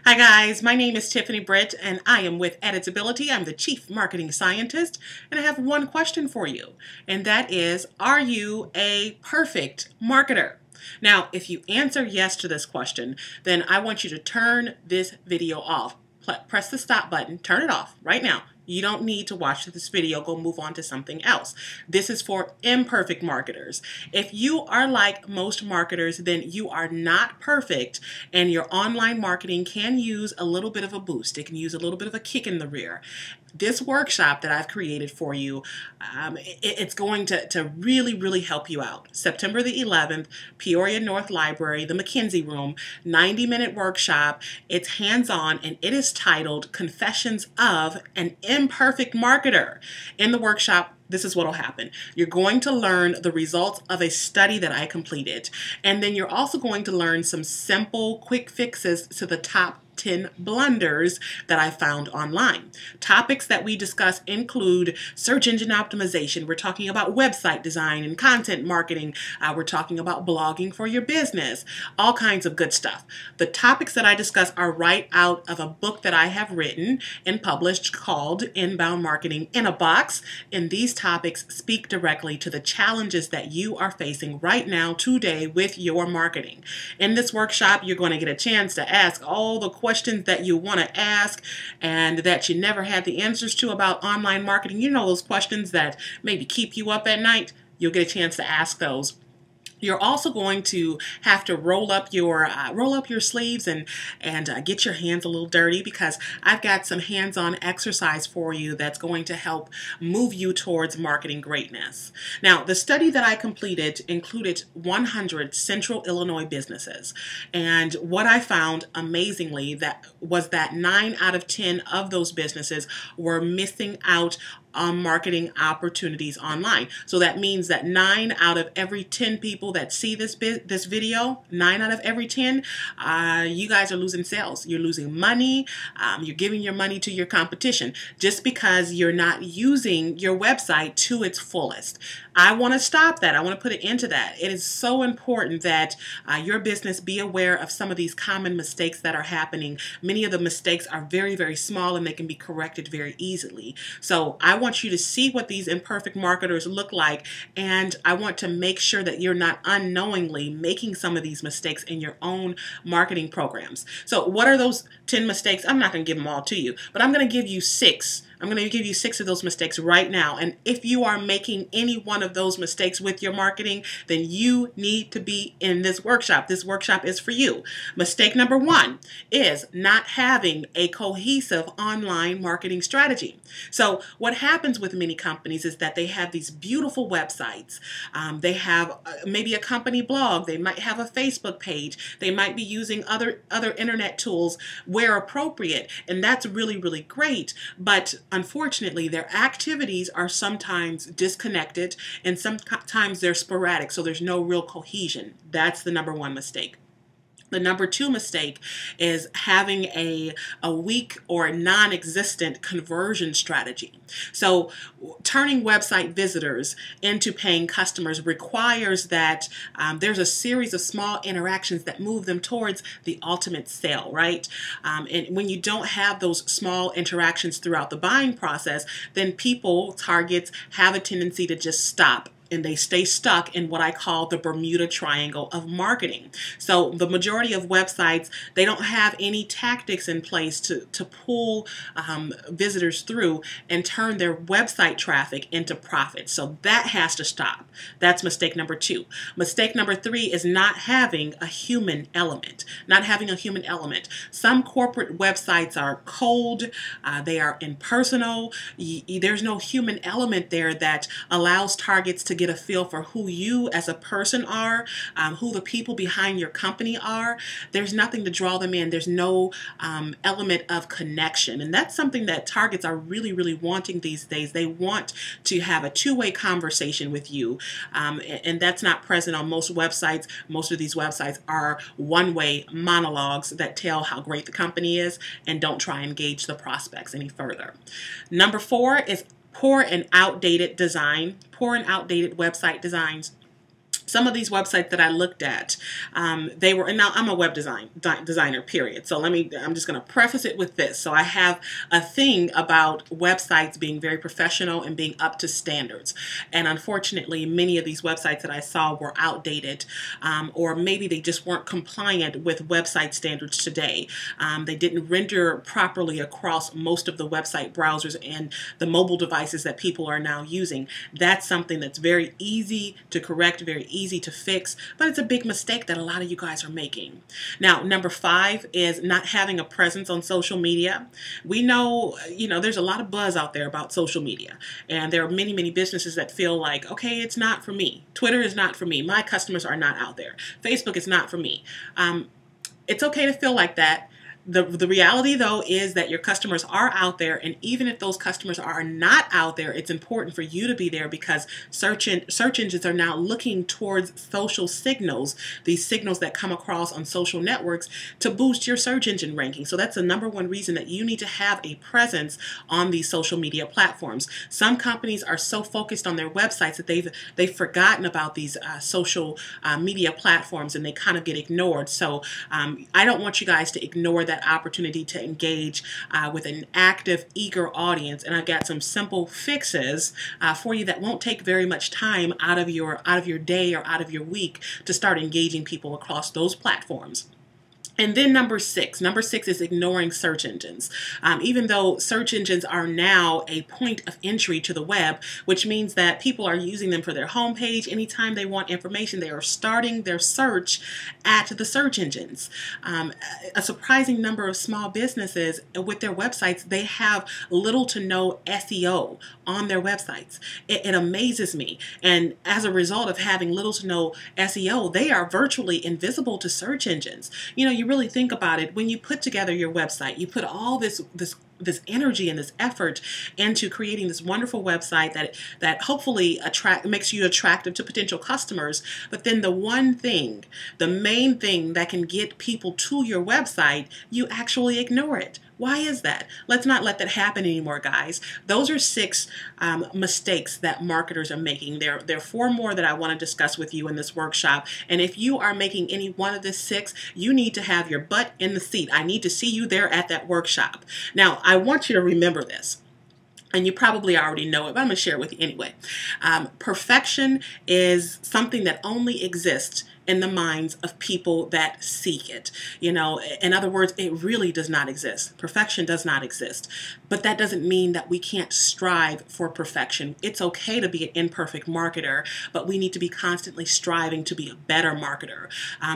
Hi guys, my name is Tiffany Britt and I am with Editability. I'm the Chief Marketing Scientist and I have one question for you, and that is, are you a perfect marketer? Now, if you answer yes to this question, then I want you to turn this video off. Press the stop button, turn it off right now. You don't need to watch this video, go move on to something else. This is for imperfect marketers. If you are like most marketers, then you are not perfect and your online marketing can use a little bit of a boost. It can use a little bit of a kick in the rear. This workshop that I've created for you, it's going to really help you out. September the 11th, Peoria North Library, the McKinsey Room, 90-minute workshop. It's hands-on and it is titled Confessions of an Imperfect Marketer. In the workshop, this is what will happen. You're going to learn the results of a study that I completed, and then you're also going to learn some simple, quick fixes to the top 10 blunders that I found online. Topics that we discuss include search engine optimization. We're talking about website design and content marketing. We're talking about blogging for your business, all kinds of good stuff. The topics that I discuss are right out of a book that I have written and published called Inbound Marketing in a Box, and these topics speak directly to the challenges that you are facing right now today with your marketing. In this workshop, you're going to get a chance to ask all the questions that you want to ask and that you never had the answers to about online marketing. You know, those questions that maybe keep you up at night. You'll get a chance to ask those. You're also going to have to roll up your sleeves and get your hands a little dirty, because I've got some hands-on exercise for you that's going to help move you towards marketing greatness. Now, the study that I completed included 100 Central Illinois businesses, and what I found amazingly was that 9 out of 10 of those businesses were missing out on marketing opportunities online. So that means that 9 out of every 10 people that see this video, 9 out of every 10, you guys are losing sales. You're losing money. You're giving your money to your competition just because you're not using your website to its fullest. I want to stop that. I want to put an end to that. It is so important that your business be aware of some of these common mistakes that are happening. Many of the mistakes are very small and they can be corrected very easily. So I want you to see what these imperfect marketers look like, and I want to make sure that you're not unknowingly making some of these mistakes in your own marketing programs. So what are those 10 mistakes? I'm not going to give them all to you, but I'm going to give you 6. I'm going to give you 6 of those mistakes right now. And if you are making any one of those mistakes with your marketing, then you need to be in this workshop. This workshop is for you. Mistake number 1 is not having a cohesive online marketing strategy. So what happens with many companies is that they have these beautiful websites. They have maybe a company blog. They might have a Facebook page. They might be using other internet tools where appropriate. And that's really great. But unfortunately, their activities are sometimes disconnected and sometimes they're sporadic, so there's no real cohesion. That's the number 1 mistake. The number 2 mistake is having a weak or non-existent conversion strategy. So turning website visitors into paying customers requires that there's a series of small interactions that move them towards the ultimate sale, right? And when you don't have those small interactions throughout the buying process, then targets have a tendency to just stop, and they stay stuck in what I call the Bermuda Triangle of marketing. So the majority of websites, they don't have any tactics in place to pull visitors through and turn their website traffic into profit. So that has to stop. That's mistake number 2. Mistake number 3 is not having a human element. Not having a human element. Some corporate websites are cold. They are impersonal. There's no human element there that allows targets to get a feel for who you as a person are, who the people behind your company are. There's nothing to draw them in. There's no element of connection. And that's something that targets are really wanting these days. They want to have a two-way conversation with you. And that's not present on most websites. Most of these websites are one-way monologues that tell how great the company is and don't try and engage the prospects any further. Number 4 is poor and outdated website designs. some of these websites that I looked at, they were, and now I'm a web designer, period. So I'm just going to preface it with this. So I have a thing about websites being very professional and being up to standards. And unfortunately, many of these websites that I saw were outdated, or maybe they just weren't compliant with website standards today. They didn't render properly across most of the website browsers and the mobile devices that people are now using. That's something that's very easy to correct, very easy to fix, but it's a big mistake that a lot of you guys are making. Now, number 5 is not having a presence on social media. We know, there's a lot of buzz out there about social media, and there are many, many businesses that feel like, okay, it's not for me. Twitter is not for me. My customers are not out there. Facebook is not for me. It's okay to feel like that. The reality, though, is that your customers are out there, and even if those customers are not out there, it's important for you to be there, because search engines are now looking towards social signals, these signals that come across on social networks, to boost your search engine ranking. So that's the number one reason that you need to have a presence on these social media platforms. Some companies are so focused on their websites that they've forgotten about these social media platforms, and they kind of get ignored. So I don't want you guys to ignore that opportunity to engage with an active, eager audience, and I've got some simple fixes for you that won't take very much time out of your day or out of your week to start engaging people across those platforms. And then number 6 is ignoring search engines. Even though search engines are now a point of entry to the web, which means that people are using them for their homepage. Anytime they want information, they are starting their search at the search engines. A surprising number of small businesses with their websites, they have little to no SEO on their websites. It amazes me. And as a result of having little to no SEO, they are virtually invisible to search engines. You really think about it, when you put together your website, you put all this energy and this effort into creating this wonderful website that hopefully makes you attractive to potential customers. But then the main thing that can get people to your website, you actually ignore it. Why is that? Let's not let that happen anymore, guys. Those are 6 mistakes that marketers are making. There are 4 more that I want to discuss with you in this workshop. And if you are making any one of the 6, you need to have your butt in the seat. I need to see you there at that workshop. Now, I want you to remember this. And you probably already know it, but I'm going to share it with you anyway. Perfection is something that only exists in the minds of people that seek it. In other words, it really does not exist. Perfection does not exist. But that doesn't mean that we can't strive for perfection. It's okay to be an imperfect marketer, but we need to be constantly striving to be a better marketer.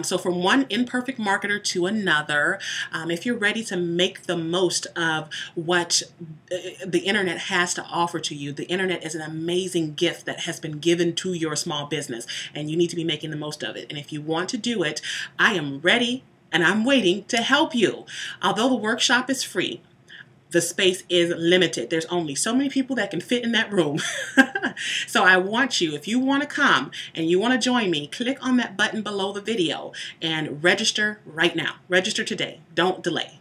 So from one imperfect marketer to another, if you're ready to make the most of what the internet has to offer to you, the internet is an amazing gift that has been given to your small business, and you need to be making the most of it. And if you want to do it, I am ready and I'm waiting to help you. Although the workshop is free, the space is limited. There's only so many people that can fit in that room. So I want you, if you want to come and you want to join me, click on that button below the video and register right now. Register today. Don't delay.